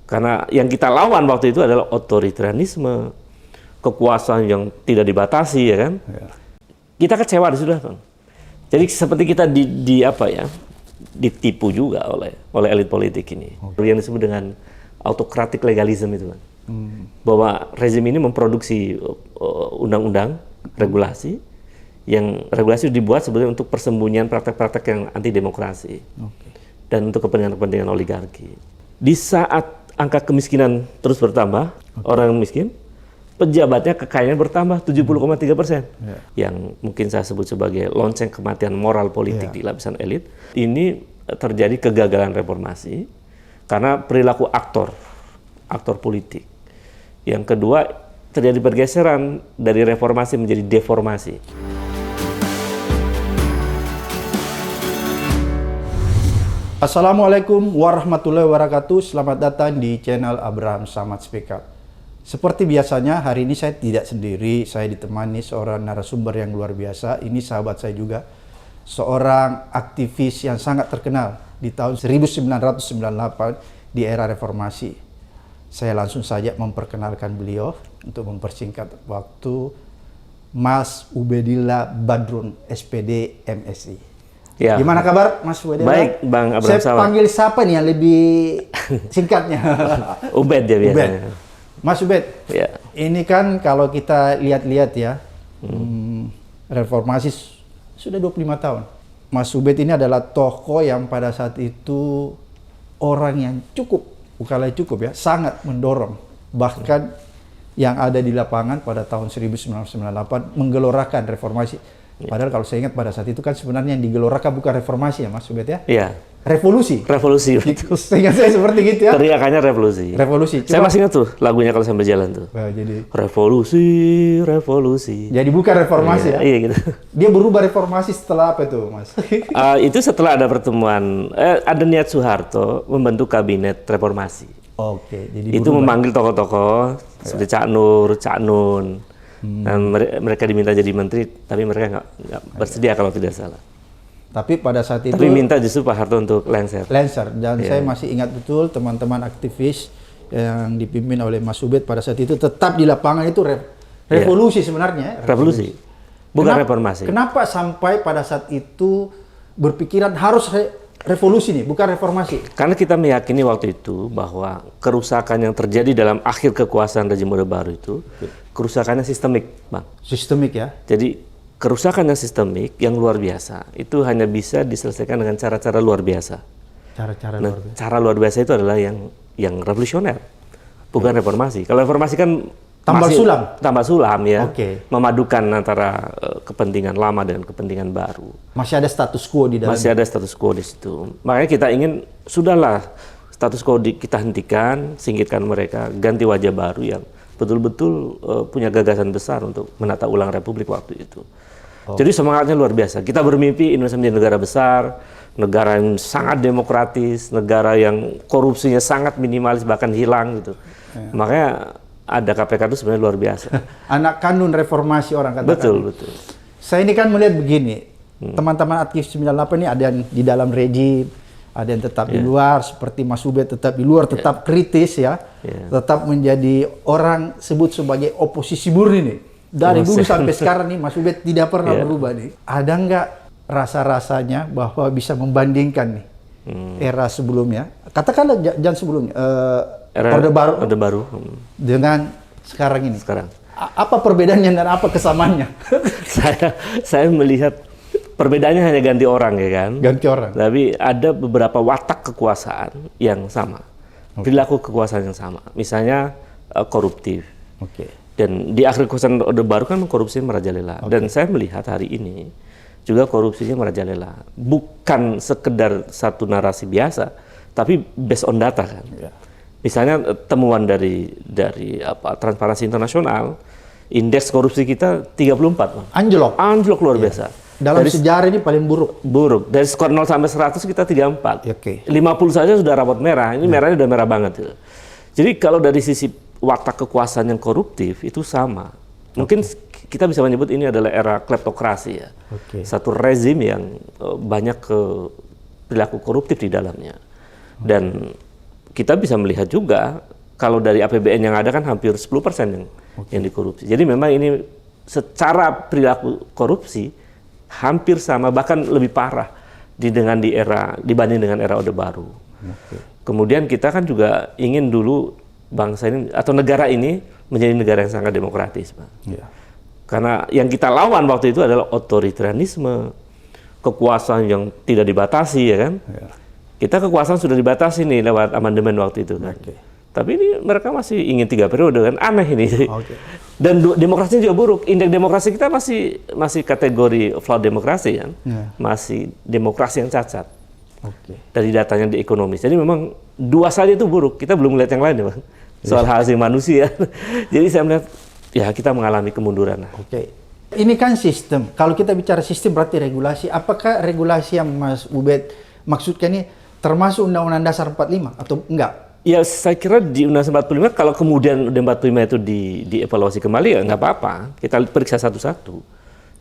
Karena yang kita lawan waktu itu adalah otoritarianisme, kekuasaan yang tidak dibatasi, ya kan? Ya. Kita kecewa di situ, Bang. Jadi seperti kita ditipu juga oleh elit politik ini. Yang disebut dengan autokratik legalisme itu, Bang. Bahwa rezim ini memproduksi undang-undang, regulasi, yang regulasi dibuat sebenarnya untuk persembunyian praktek-praktek yang anti demokrasi dan untuk kepentingan-kepentingan oligarki. Di saat angka kemiskinan terus bertambah, orang miskin, pejabatnya kekayaannya bertambah 70,3%. Yang mungkin saya sebut sebagai lonceng kematian moral politik di lapisan elit. Ini terjadi kegagalan reformasi karena perilaku aktor politik. Yang kedua, terjadi pergeseran dari reformasi menjadi deformasi. Assalamualaikum warahmatullahi wabarakatuh. Selamat datang di channel Abraham Samad Speak Up. Seperti biasanya, hari ini saya tidak sendiri. Saya ditemani seorang narasumber yang luar biasa. Ini sahabat saya juga, seorang aktivis yang sangat terkenal di tahun 1998 di era reformasi. Saya langsung saja memperkenalkan beliau untuk mempersingkat waktu, Mas Ubedillah Badrun, SPD MSI. Ya. Gimana kabar, Mas Ubedillah? Baik, Bang Abraham. Saya panggil siapa nih yang lebih singkatnya? Ubed ya biasanya. Ubed. Mas Ubed, ya. Ini kan kalau kita lihat-lihat ya, reformasi sudah 25 tahun. Mas Ubed ini adalah tokoh yang pada saat itu orang yang bukanlah cukup ya, sangat mendorong. Bahkan yang ada di lapangan pada tahun 1998 menggelorakan reformasi. Padahal kalau saya ingat pada saat itu kan sebenarnya yang digelorakan bukan reformasi ya Mas Ubed ya? Iya. Revolusi. Seingat saya seperti gitu ya. Teriakannya revolusi. Revolusi. Saya masih ingat tuh lagunya kalau sampai jalan tuh. Nah, jadi revolusi. Jadi bukan reformasi ya? Iya gitu. Dia berubah reformasi setelah apa tuh Mas? Itu setelah ada pertemuan, ada niat Soeharto membentuk kabinet reformasi. Oke. Jadi itu memanggil tokoh-tokoh seperti Cak Nur, Cak Nun. Dan mereka diminta jadi menteri, tapi mereka nggak bersedia kalau tidak salah. Tapi pada saat itu... Tapi minta justru Pak Harto untuk lengser. Dan saya masih ingat betul teman-teman aktivis yang dipimpin oleh Mas Ubed pada saat itu tetap di lapangan itu revolusi sebenarnya. Revolusi, bukan reformasi. Kenapa sampai pada saat itu berpikiran harus revolusi nih, bukan reformasi? Karena kita meyakini waktu itu bahwa kerusakan yang terjadi dalam akhir kekuasaan rezim Orde Baru itu, kerusakannya sistemik, Bang. Sistemik ya? Jadi kerusakan yang sistemik, yang luar biasa, itu hanya bisa diselesaikan dengan cara-cara luar biasa. Cara-cara luar biasa? Cara luar biasa itu adalah yang revolusioner, bukan reformasi. Kalau reformasi kan tambah sulam ya, memadukan antara kepentingan lama dan kepentingan baru. Masih ada status quo di dalam. Masih ada status quo di situ. Makanya kita ingin sudahlah status quo kita hentikan, singkirkan mereka, ganti wajah baru yang betul-betul punya gagasan besar untuk menata ulang Republik waktu itu. Jadi semangatnya luar biasa. Kita bermimpi Indonesia menjadi negara besar, negara yang sangat demokratis, negara yang korupsinya sangat minimalis bahkan hilang gitu. Makanya ada KPK itu sebenarnya luar biasa. Anak kandung reformasi orang katakan. Betul. Saya ini kan melihat begini, teman-teman aktif 98 ini ada yang di dalam rejim, ada yang tetap di luar, seperti Mas Ubed tetap di luar, tetap kritis ya, tetap menjadi orang sebut sebagai oposisi murni nih. Dari dulu sampai sekarang nih Mas Ubed tidak pernah berubah nih. Ada nggak rasa-rasanya bahwa bisa membandingkan nih era sebelumnya, katakanlah jangan sebelumnya, Orde Baru dengan sekarang ini. Apa perbedaannya dan apa kesamaannya? saya melihat perbedaannya hanya ganti orang ya kan. Ganti orang. Tapi ada beberapa watak kekuasaan yang sama, perilaku kekuasaan yang sama. Misalnya koruptif. Dan di akhir kekuasaan Orde Baru kan korupsi merajalela. Dan saya melihat hari ini juga korupsinya merajalela. Bukan sekedar satu narasi biasa, tapi based on data kan. Misalnya temuan dari Transparansi Internasional, indeks korupsi kita 34, Bang. Anjlok luar biasa. Dalam sejarah ini paling buruk. Dari skor 0 sampai 100 kita 34. 50 saja sudah rapot merah. Ini merahnya udah merah banget. Gitu. Jadi kalau dari sisi watak kekuasaan yang koruptif itu sama. Mungkin kita bisa menyebut ini adalah era kleptokrasi ya. Satu rezim yang banyak perilaku koruptif di dalamnya. Dan kita bisa melihat juga kalau dari APBN yang ada kan hampir 10% yang dikorupsi. Jadi memang ini secara perilaku korupsi hampir sama, bahkan lebih parah dibanding dengan era Orde Baru. Kemudian kita kan juga ingin dulu bangsa ini atau negara ini menjadi negara yang sangat demokratis, Pak. Karena yang kita lawan waktu itu adalah otoritarianisme, kekuasaan yang tidak dibatasi, ya kan? Kita kekuasaan sudah dibatasi nih lewat amandemen waktu itu kan. Tapi ini mereka masih ingin 3 periode kan, aneh ini. Dan demokrasinya juga buruk. Indeks demokrasi kita masih kategori flawed demokrasi kan, masih demokrasi yang cacat. Dari datanya di ekonomis. Jadi memang 2 saja itu buruk. Kita belum melihat yang lain ya, Bang. Soal hak asasi manusia. Jadi saya melihat ya kita mengalami kemunduran. Ini kan sistem. Kalau kita bicara sistem berarti regulasi. Apakah regulasi yang Mas Ubed maksudkan ini termasuk Undang-Undang Dasar 45 atau enggak? Ya saya kira di Undang-Undang 45 kalau kemudian Undang-Undang 45 itu dievaluasi kembali ya nggak apa-apa. Kita periksa satu-satu.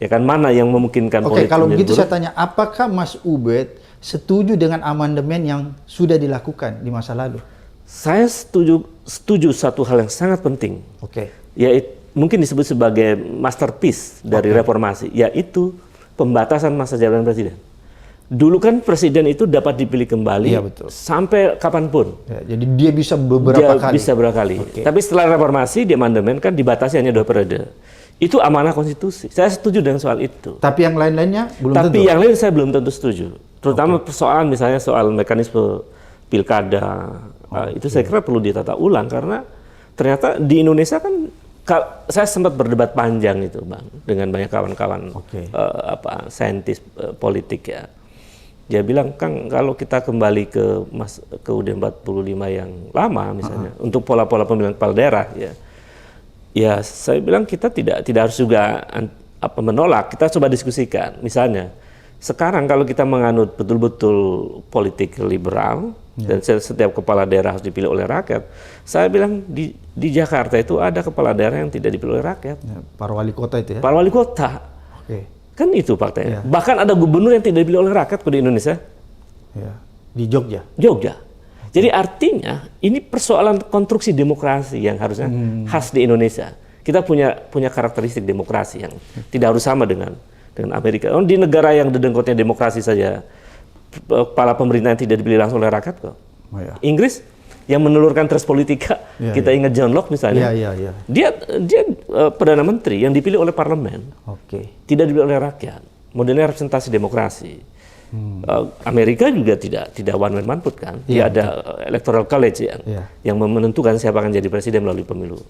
Ya kan mana yang memungkinkan politik. Kalau begitu saya tanya, apakah Mas Ubed setuju dengan amandemen yang sudah dilakukan di masa lalu? Saya setuju satu hal yang sangat penting. Yaitu mungkin disebut sebagai masterpiece dari reformasi, yaitu pembatasan masa jabatan presiden. Dulu kan presiden itu dapat dipilih kembali sampai kapanpun. Jadi dia bisa beberapa kali. Tapi setelah reformasi di amandemen kan dibatasi hanya 2 periode. Itu amanah konstitusi. Saya setuju dengan soal itu. Tapi yang lain-lainnya belum tentu. Tapi yang lain saya belum tentu setuju. Terutama persoalan misalnya soal mekanisme pilkada. Itu saya kira perlu ditata ulang karena ternyata di Indonesia kan saya sempat berdebat panjang itu, Bang, dengan banyak kawan-kawan saintis politik ya. Dia bilang, Kang, kalau kita kembali ke UUD 45 yang lama misalnya untuk pola-pola pemilihan kepala daerah ya saya bilang kita tidak harus juga menolak, kita coba diskusikan. Misalnya sekarang kalau kita menganut betul-betul politik liberal dan setiap kepala daerah harus dipilih oleh rakyat, saya bilang di Jakarta itu ada kepala daerah yang tidak dipilih oleh rakyat. Para wali kota itu ya? Para wali kota. Kan itu faktanya. Bahkan ada gubernur yang tidak dipilih oleh rakyat di Indonesia. Di Jogja. Jadi artinya ini persoalan konstruksi demokrasi yang harusnya khas di Indonesia. Kita punya karakteristik demokrasi yang tidak harus sama dengan Amerika. Di negara yang dedengkotnya demokrasi saja, kepala pemerintahan tidak dipilih langsung oleh rakyat kok. Inggris yang menelurkan tres politika, kita ingat John Locke misalnya. Dia perdana menteri yang dipilih oleh parlemen, tidak dipilih oleh rakyat. Modelnya representasi demokrasi. Amerika juga tidak one man vote kan. Dia ada electoral college yang menentukan siapa akan jadi presiden melalui pemilu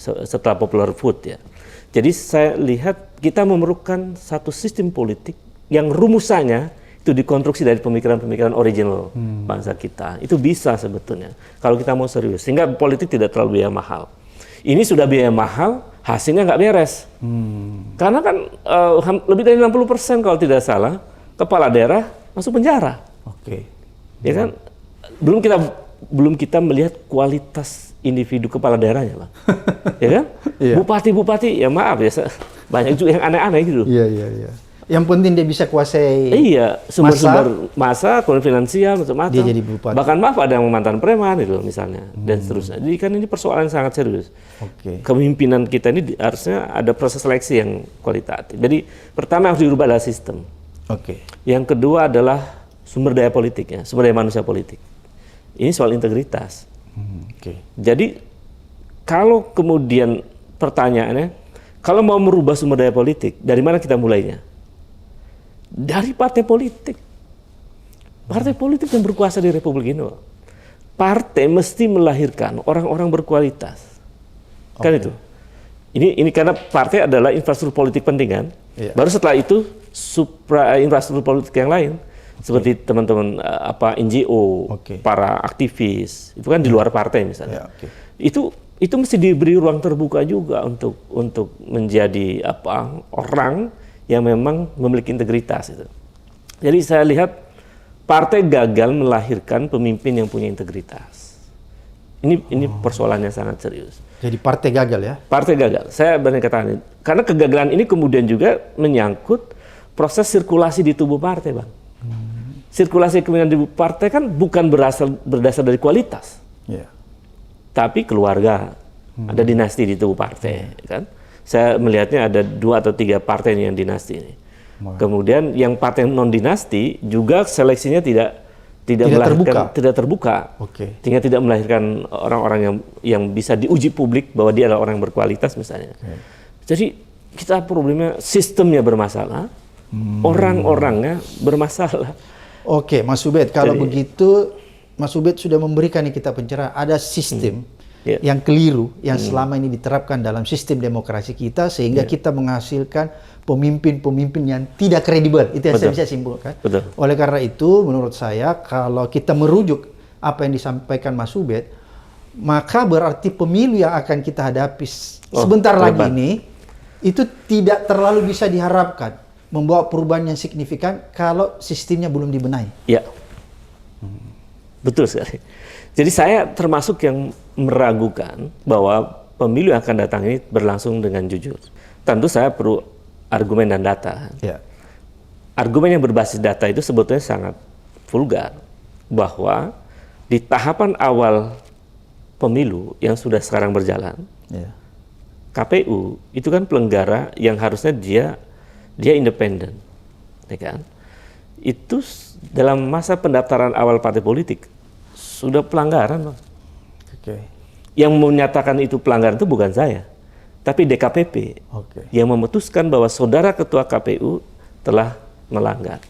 setelah popular vote ya. Jadi saya lihat kita memerlukan satu sistem politik yang rumusannya itu dikonstruksi dari pemikiran-pemikiran original bangsa kita. Itu bisa sebetulnya kalau kita mau serius, sehingga politik tidak terlalu biaya mahal. Ini sudah biaya mahal, hasilnya nggak beres. Karena kan lebih dari 60% kalau tidak salah kepala daerah masuk penjara. Ya kan? Belum kita melihat kualitas individu kepala daerahnya, Bang. Ya kan? Bupati-bupati ya maaf ya banyak juga yang aneh-aneh gitu. Yang penting dia bisa kuasai sumber-sumber massa, finansial, macam-macam. Dia jadi bupati. Bahkan maaf ada yang mantan preman itu misalnya dan seterusnya. Jadi kan ini persoalan yang sangat serius. Kepemimpinan kita ini harusnya ada proses seleksi yang kualitatif. Jadi pertama harus dirubah adalah sistem. Yang kedua adalah sumber daya politiknya, sumber daya manusia politik. Ini soal integritas. Jadi kalau kemudian pertanyaannya, kalau mau merubah sumber daya politik, dari mana kita mulainya? Dari partai politik. Partai politik yang berkuasa di Republik ini. Partai mesti melahirkan orang-orang berkualitas. Kan itu. Ini karena partai adalah infrastruktur politik penting kan. Baru setelah itu infrastruktur politik yang lain seperti teman-teman NGO, para aktivis, itu kan di luar partai misalnya. Itu mesti diberi ruang terbuka juga untuk menjadi orang yang memang memiliki integritas itu. Jadi saya lihat partai gagal melahirkan pemimpin yang punya integritas. Ini persoalannya sangat serius. Jadi partai gagal ya? Partai gagal. Saya berani katakan karena kegagalan ini kemudian juga menyangkut proses sirkulasi di tubuh partai, Bang. Sirkulasi kepemimpinan di partai kan bukan berdasar dari kualitas, Ya. Tapi keluarga, ada dinasti di tubuh partai, kan? Saya melihatnya ada 2 atau 3 partai yang dinasti ini. Kemudian yang partai non dinasti juga seleksinya tidak terbuka. Oke. Sehingga tidak melahirkan orang-orang yang bisa diuji publik bahwa dia adalah orang yang berkualitas misalnya. Jadi kita problemnya sistemnya bermasalah, orang-orangnya bermasalah. Oke, Mas Ubed, kalau begitu Mas Ubed sudah memberikan kita pencerahan. Ada sistem yang keliru yang selama ini diterapkan dalam sistem demokrasi kita sehingga kita menghasilkan pemimpin-pemimpin yang tidak kredibel. Itu yang saya bisa simpulkan. Betul. Oleh karena itu, menurut saya kalau kita merujuk apa yang disampaikan Mas Ubed, maka berarti pemilu yang akan kita hadapi sebentar lagi ini itu tidak terlalu bisa diharapkan membawa perubahan yang signifikan kalau sistemnya belum dibenahi. Ya, betul sekali. Jadi saya termasuk yang meragukan bahwa pemilu yang akan datang ini berlangsung dengan jujur. Tentu saya perlu argumen dan data. Ya. Argumen yang berbasis data itu sebetulnya sangat vulgar, bahwa di tahapan awal pemilu yang sudah sekarang berjalan, KPU itu kan penyelenggara yang harusnya dia independen, ya kan? Itu dalam masa pendaftaran awal partai politik sudah pelanggaran, Bang. Yang menyatakan itu pelanggaran itu bukan saya, tapi DKPP yang memutuskan bahwa saudara ketua KPU telah melanggar.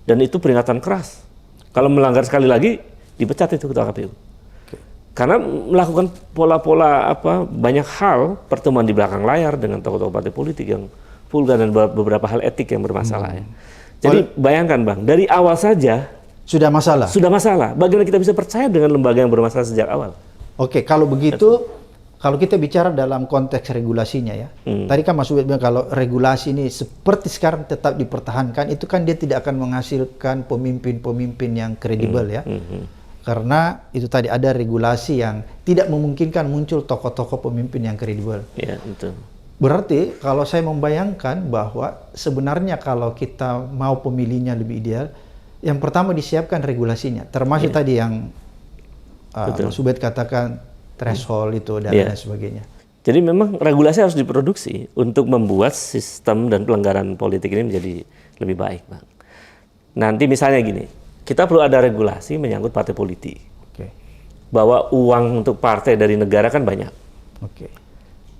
Dan itu peringatan keras. Kalau melanggar sekali lagi, dipecat itu ketua KPU. Karena melakukan pola-pola banyak hal, pertemuan di belakang layar dengan tokoh-tokoh partai politik yang vulgar dan beberapa hal etik yang bermasalah. Ya. Jadi bayangkan, Bang, dari awal saja sudah masalah. Sudah masalah. Bagaimana kita bisa percaya dengan lembaga yang bermasalah sejak awal? Oke, kalau begitu, kalau kita bicara dalam konteks regulasinya ya. Tadi kan Mas Ubed bilang kalau regulasi ini seperti sekarang tetap dipertahankan, itu kan dia tidak akan menghasilkan pemimpin-pemimpin yang kredibel ya. Karena itu tadi ada regulasi yang tidak memungkinkan muncul tokoh-tokoh pemimpin yang kredibel. Ya, betul. Berarti kalau saya membayangkan bahwa sebenarnya kalau kita mau pemilihnya lebih ideal, yang pertama disiapkan regulasinya, termasuk tadi yang Mas Ubed katakan threshold itu dan lain sebagainya. Jadi memang regulasi harus diproduksi untuk membuat sistem dan pelanggaran politik ini menjadi lebih baik, Bang. Nanti misalnya gini, kita perlu ada regulasi menyangkut partai politik. Bahwa uang untuk partai dari negara kan banyak.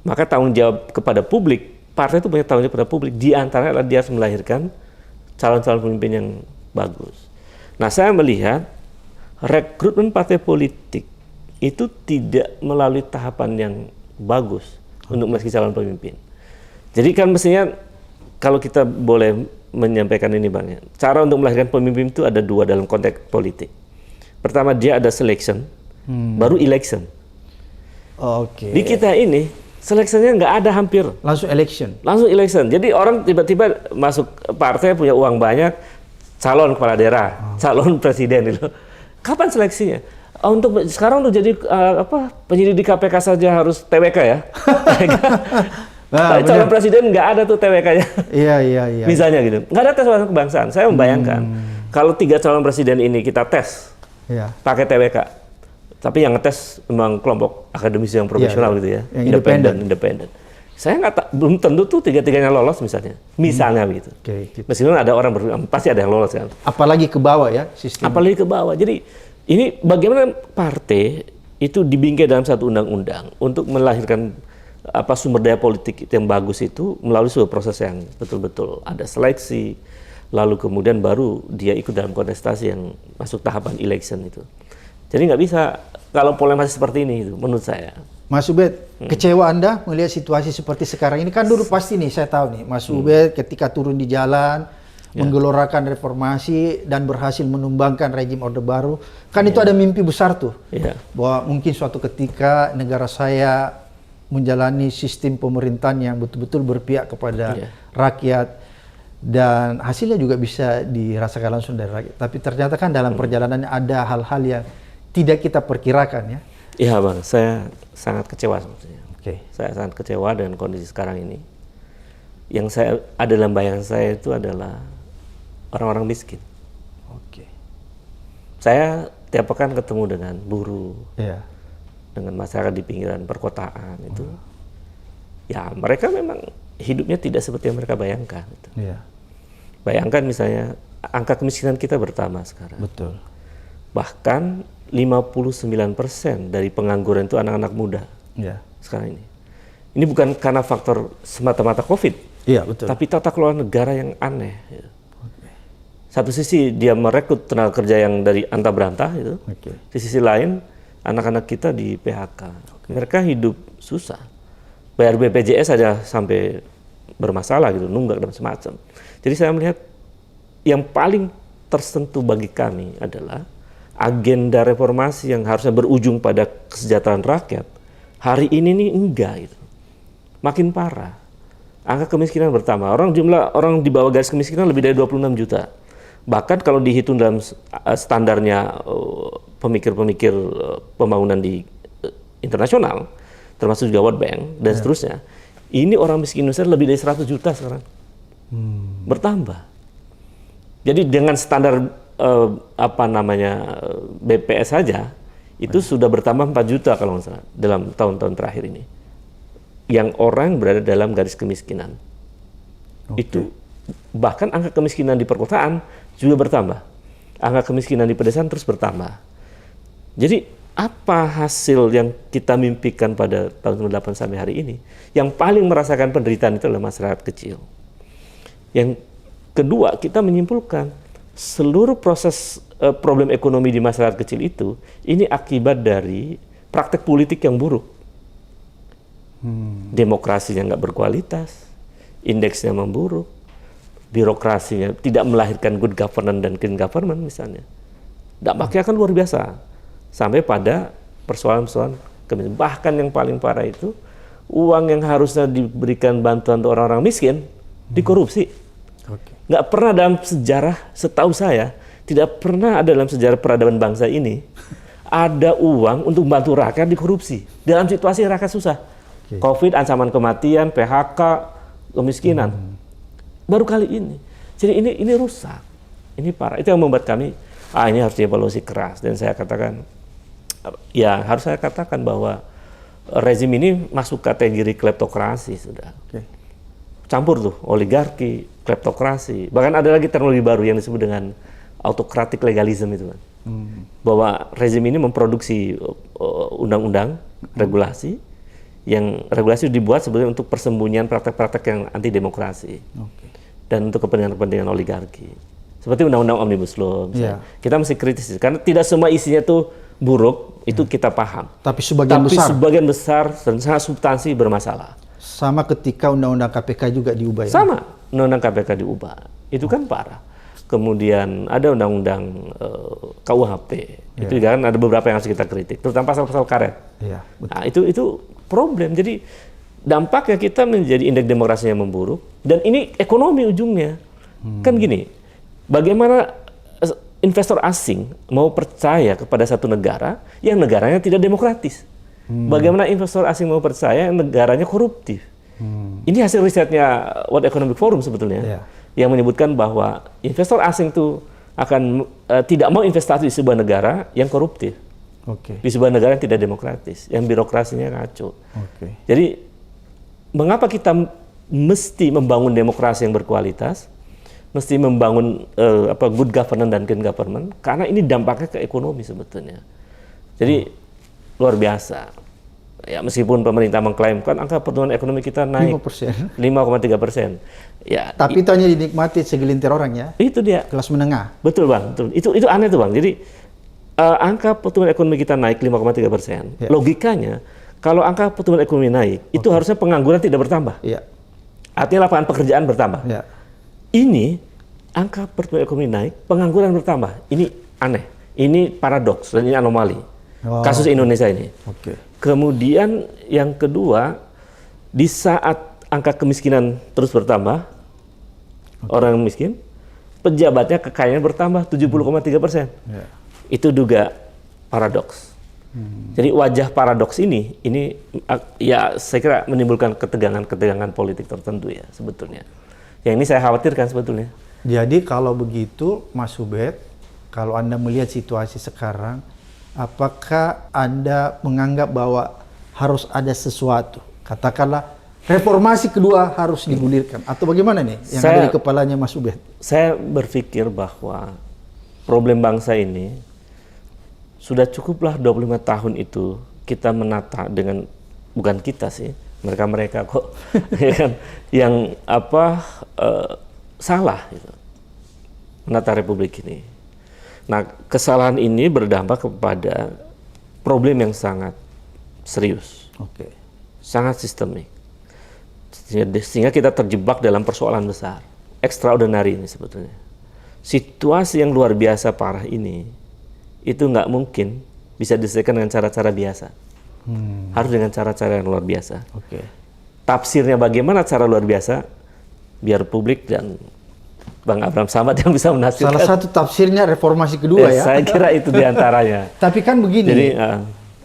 Maka tanggung jawab kepada publik, partai itu punya tanggung jawab kepada publik. Di antaranya adalah dia harus melahirkan calon-calon pemimpin yang bagus. Nah, saya melihat rekrutmen partai politik itu tidak melalui tahapan yang bagus untuk melahirkan calon pemimpin. Jadi kan mestinya kalau kita boleh menyampaikan ini, Bang, ya, cara untuk melahirkan pemimpin itu ada 2 dalam konteks politik. Pertama, dia ada selection, baru election. Di kita ini seleksinya nggak ada hampir. Langsung election. Langsung election. Jadi orang tiba-tiba masuk partai punya uang banyak, calon kepala daerah, calon presiden itu. Kapan seleksinya? Untuk sekarang udah jadi penyidik di KPK saja harus TWK ya. Calon presiden nggak ada tuh TWK-nya. Iya. Misalnya gitu. Nggak ada tes wawasan kebangsaan. Saya membayangkan kalau 3 calon presiden ini kita tes pakai TWK. Tapi yang ngetes memang kelompok akademisi yang profesional gitu ya. Independen. Saya belum tentu tuh 3-3-nya lolos misalnya. Misalnya begitu. Meskipun ada orang pasti ada yang lolos kan. Apalagi ke bawah ya sistem. Apalagi ke bawah. Jadi ini bagaimana partai itu dibingkai dalam satu undang-undang untuk melahirkan sumber daya politik yang bagus itu melalui sebuah proses yang betul-betul ada seleksi, lalu kemudian baru dia ikut dalam kontestasi yang masuk tahapan election itu. Jadi nggak bisa kalau pola masih seperti ini itu menurut saya. Mas Ubed, kecewa Anda melihat situasi seperti sekarang ini? Kan dulu pasti nih, saya tahu nih, Mas Ubed ketika turun di jalan, menggelorakan reformasi dan berhasil menumbangkan rejim Orde Baru, kan itu ada mimpi besar tuh, bahwa mungkin suatu ketika negara saya menjalani sistem pemerintahan yang betul-betul berpihak kepada rakyat, dan hasilnya juga bisa dirasakan langsung dari rakyat. Tapi ternyata kan dalam perjalanannya ada hal-hal yang tidak kita perkirakan ya. Iya, Bang, saya sangat kecewa sebetulnya. Saya sangat kecewa dengan kondisi sekarang ini. Yang saya ada dalam bayangan saya itu adalah orang-orang miskin. Saya tiap pekan ketemu dengan buruh, Iya. dengan masyarakat di pinggiran perkotaan itu, ya mereka memang hidupnya tidak seperti yang mereka bayangkan. Gitu. Iya. Bayangkan misalnya angka kemiskinan kita bertambah sekarang. Betul. Bahkan 59% dari pengangguran itu anak-anak muda Iya. sekarang ini. Ini bukan karena faktor semata-mata COVID, Iya, betul. tapi tata kelola negara yang aneh. Gitu. Satu sisi dia merekrut tenaga kerja yang dari antah berantah itu, di sisi lain anak-anak kita di PHK. Mereka hidup susah, bayar BPJS saja sampai bermasalah gitu, nunggak dan semacam. Jadi saya melihat yang paling tersentuh bagi kami adalah agenda reformasi yang harusnya berujung pada kesejahteraan rakyat. Hari ini nih enggak gitu, makin parah. Angka kemiskinan bertambah. Jumlah orang di bawah garis kemiskinan lebih dari 26 juta. Bahkan kalau dihitung dalam standarnya pemikir-pemikir pembangunan di internasional, termasuk juga World Bank dan seterusnya, ini orang miskin Indonesia lebih dari 100 juta sekarang. Bertambah. Jadi dengan standar BPS saja itu sudah bertambah 4 juta kalau nggak salah dalam tahun-tahun terakhir ini. Yang orang berada dalam garis kemiskinan. Itu bahkan angka kemiskinan di perkotaan juga bertambah. Angka kemiskinan di pedesaan terus bertambah. Jadi apa hasil yang kita mimpikan pada tahun 98 sampai hari ini? Yang paling merasakan penderitaan itu adalah masyarakat kecil. Yang kedua, kita menyimpulkan seluruh proses problem ekonomi di masyarakat kecil itu ini akibat dari praktek politik yang buruk. Demokrasinya nggak berkualitas, indeksnya memburuk, birokrasinya tidak melahirkan good governance dan clean government misalnya. Dampaknya kan luar biasa. Sampai pada persoalan-persoalan kemiskinan. Bahkan yang paling parah itu, uang yang harusnya diberikan bantuan untuk orang-orang miskin, dikorupsi. Nggak pernah dalam sejarah, setahu saya, tidak pernah ada dalam sejarah peradaban bangsa ini, ada uang untuk membantu rakyat dikorupsi. Dalam situasi rakyat susah. COVID, ancaman kematian, PHK, kemiskinan. Baru kali ini. Jadi ini rusak. Ini parah. Itu yang membuat kami, ini harus dievaluasi keras. Dan saya katakan, harus saya katakan bahwa rezim ini masuk kategori kleptokrasi sudah. Campur tuh, oligarki, kleptokrasi. Bahkan ada lagi teknologi baru yang disebut dengan autokratik legalisme itu kan. Bahwa rezim ini memproduksi undang-undang, regulasi, yang regulasi dibuat sebenarnya untuk persembunyian praktek-praktek yang anti demokrasi dan untuk kepentingan-kepentingan oligarki seperti undang-undang omnibus law kita mesti kritis karena tidak semua isinya tuh buruk itu kita paham tapi sebagian besar dan sangat substansi bermasalah sama ketika undang-undang KPK juga diubah sama undang-undang KPK diubah itu kan parah kemudian ada undang-undang KUHP itu juga kan ada beberapa yang harus kita kritik terutama pasal-pasal karet nah itu problem. Jadi dampaknya kita menjadi indeks demokrasinya memburuk dan ini ekonomi ujungnya. Kan gini, bagaimana investor asing mau percaya kepada satu negara yang negaranya tidak demokratis? Bagaimana investor asing mau percaya yang negaranya koruptif? Ini hasil risetnya World Economic Forum sebetulnya yang menyebutkan bahwa investor asing itu akan tidak mau investasi di sebuah negara yang koruptif. Di sebuah negara yang tidak demokratis, yang birokrasinya kacau. Jadi, mengapa kita mesti membangun demokrasi yang berkualitas, mesti membangun good governance dan clean government? Karena ini dampaknya ke ekonomi sebetulnya. Jadi, luar biasa. Ya, meskipun pemerintah mengklaim kan angka pertumbuhan ekonomi kita naik 5,3%. Ya, tapi itu hanya dinikmati segelintir orang ya. Itu dia. Kelas menengah. Betul bang, betul. Itu aneh tuh bang. Jadi angka pertumbuhan ekonomi kita naik 5,3%. Logikanya, kalau angka pertumbuhan ekonomi naik, itu harusnya pengangguran tidak bertambah. Artinya lapangan pekerjaan bertambah. Ini angka pertumbuhan ekonomi naik, pengangguran bertambah. Ini aneh. Ini paradoks dan ini anomali. Kasus Indonesia ini. Kemudian yang kedua, di saat angka kemiskinan terus bertambah, orang miskin, pejabatnya kekayaan bertambah 70,3%. Itu juga paradoks. Jadi wajah paradoks ini ya saya kira menimbulkan ketegangan politik tertentu ya sebetulnya. Yang ini saya khawatirkan sebetulnya. Jadi kalau begitu Mas Ubed, kalau Anda melihat situasi sekarang, apakah Anda menganggap bahwa harus ada sesuatu? Katakanlah reformasi kedua harus digulirkan atau bagaimana nih yang ada di kepalanya Mas Ubed? Saya berpikir bahwa problem bangsa ini sudah cukuplah 25 tahun itu kita menata dengan, bukan kita sih, mereka kok ya kan, yang salah gitu, menata republik ini. Nah, kesalahan ini berdampak kepada problem yang sangat serius, sangat sistemik, sehingga kita terjebak dalam persoalan besar, extraordinary ini sebetulnya. Situasi yang luar biasa parah ini, itu nggak mungkin bisa diselesaikan dengan cara-cara biasa. Harus dengan cara-cara yang luar biasa. Tafsirnya bagaimana cara luar biasa, biar publik dan Bang Abraham Samad yang bisa menafsirkan. Salah satu tafsirnya reformasi kedua ya. Saya kira itu diantaranya. Tapi kan begini, jadi,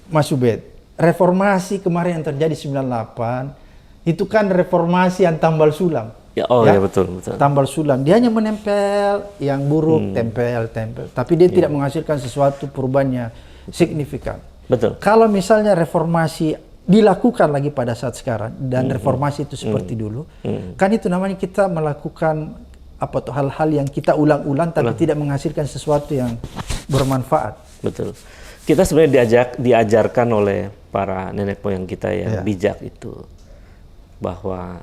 Mas Ubed, reformasi kemarin yang terjadi 98, itu kan reformasi yang tambal sulam. Ya betul. Tambal sulam, dia hanya menempel yang buruk, tempel. Tapi dia tidak menghasilkan sesuatu perubahan yang signifikan. Betul. Kalau misalnya reformasi dilakukan lagi pada saat sekarang dan reformasi itu seperti dulu, kan itu namanya kita melakukan hal-hal yang kita ulang-ulang tapi tidak menghasilkan sesuatu yang bermanfaat. Betul. Kita sebenarnya diajarkan oleh para nenek moyang kita yang bijak itu bahwa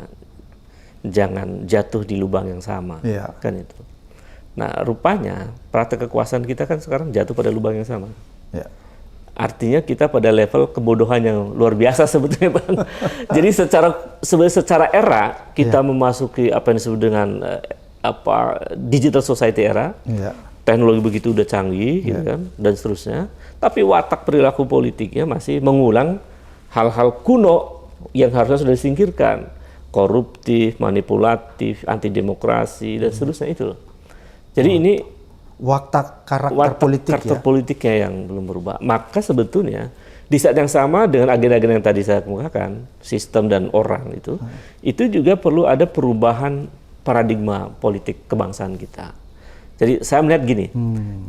jangan jatuh di lubang yang sama, kan itu. Nah, rupanya praktek kekuasaan kita kan sekarang jatuh pada lubang yang sama. Artinya kita pada level kebodohan yang luar biasa sebetulnya, Bang. Jadi secara era kita memasuki apa yang disebut dengan digital society era, teknologi begitu udah canggih, gitu kan, dan seterusnya. Tapi watak perilaku politiknya masih mengulang hal-hal kuno yang harusnya sudah disingkirkan, koruptif, manipulatif, anti demokrasi, dan seterusnya itu. Jadi ini watak karakter politiknya yang belum berubah. Maka sebetulnya di saat yang sama dengan agenda-agenda yang tadi saya kemukakan, sistem dan orang itu juga perlu ada perubahan paradigma politik kebangsaan kita. Jadi saya melihat gini,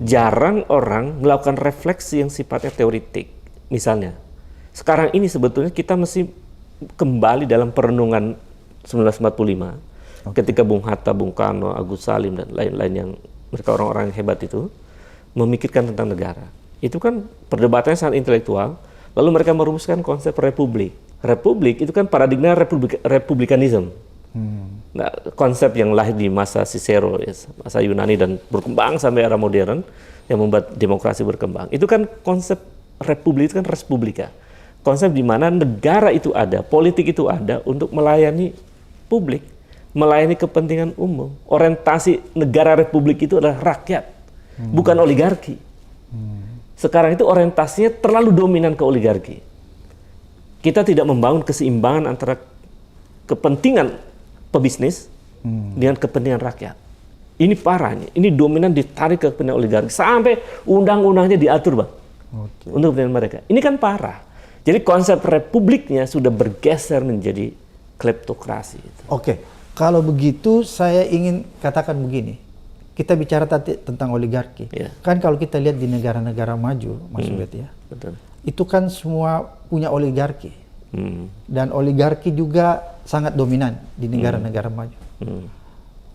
jarang orang melakukan refleksi yang sifatnya teoritik. Misalnya, sekarang ini sebetulnya kita mesti kembali dalam perenungan 1945, ketika Bung Hatta, Bung Karno, Agus Salim, dan lain-lain yang mereka orang-orang yang hebat itu memikirkan tentang negara. Itu kan perdebatannya sangat intelektual, lalu mereka merumuskan konsep republik. Republik itu kan paradigma republikanisme. Nah, konsep yang lahir di masa Cicero, masa Yunani, dan berkembang sampai era modern yang membuat demokrasi berkembang. Itu kan konsep republik, itu kan res publica. Konsep di mana negara itu ada, politik itu ada untuk melayani publik, melayani kepentingan umum. Orientasi negara republik itu adalah rakyat, bukan oligarki. Sekarang itu orientasinya terlalu dominan ke oligarki. Kita tidak membangun keseimbangan antara kepentingan pebisnis dengan kepentingan rakyat. Ini parah, ini dominan ditarik ke kepentingan oligarki sampai undang-undangnya diatur, Bang, untuk kepentingan mereka. Ini kan parah. Jadi konsep republiknya sudah bergeser menjadi kleptokrasi. Kalau begitu saya ingin katakan begini. Kita bicara tadi tentang oligarki. Kan kalau kita lihat di negara-negara maju, Mas Ubed ya, itu kan semua punya oligarki. Dan oligarki juga sangat dominan di negara-negara maju.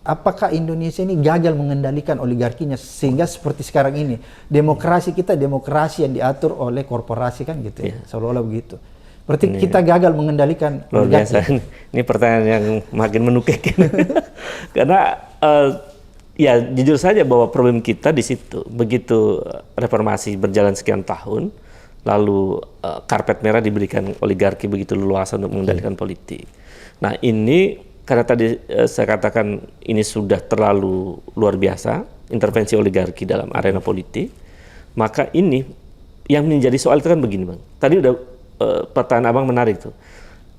Apakah Indonesia ini gagal mengendalikan oligarkinya sehingga seperti sekarang ini demokrasi kita demokrasi yang diatur oleh korporasi kan gitu ya, seolah-olah begitu. Berarti ini kita gagal mengendalikan luar biasa. Ini pertanyaan yang makin menukik. Karena ya jujur saja bahwa problem kita di situ. Begitu reformasi berjalan sekian tahun, lalu karpet merah diberikan oligarki begitu leluasa untuk mengendalikan politik. Nah, ini karena tadi saya katakan ini sudah terlalu luar biasa intervensi oligarki dalam arena politik, maka ini yang menjadi soal itu kan begini, Bang. Tadi udah pertanyaan Abang menarik tuh.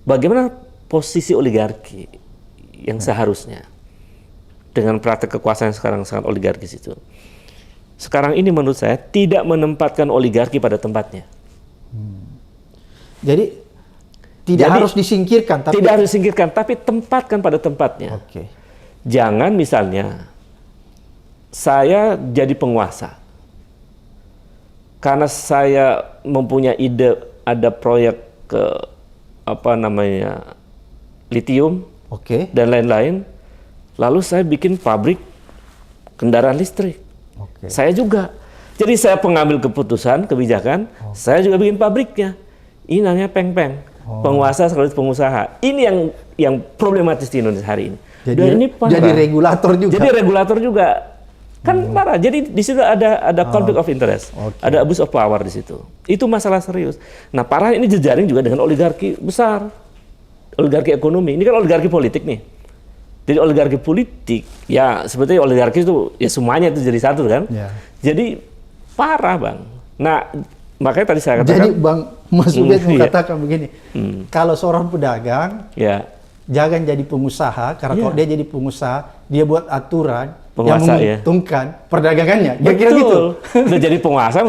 Bagaimana posisi oligarki yang seharusnya dengan praktek kekuasaan yang sekarang sangat oligarkis itu? Sekarang ini menurut saya tidak menempatkan oligarki pada tempatnya. Jadi tidak harus disingkirkan, tapi tidak harus disingkirkan, tapi tempatkan pada tempatnya. Jangan misalnya saya jadi penguasa, karena saya mempunyai ide ada proyek ke litium dan lain-lain, lalu saya bikin pabrik kendaraan listrik. Saya juga. Jadi saya pengambil keputusan, kebijakan, saya juga bikin pabriknya. Ini namanya peng-peng, penguasa sekaligus pengusaha. Ini yang problematis di Indonesia hari ini. Jadi regulator juga. Jadi regulator juga. Kan parah. Jadi di situ ada conflict of interest, ada abuse of power di situ. Itu masalah serius. Nah, parah ini jejaring juga dengan oligarki besar, oligarki ekonomi. Ini kan oligarki politik nih. Jadi oligarki politik, ya sebetulnya oligarki itu ya semuanya itu jadi satu kan. Jadi parah, Bang. Nah, makanya tadi saya katakan. Jadi Bang Mas Ubed mengatakan begini, kalau seorang pedagang, jangan jadi pengusaha, karena kalau dia jadi pengusaha, dia buat aturan yang menguntungkan perdagangannya. Kira-kira gitu. Udah jadi penguasa,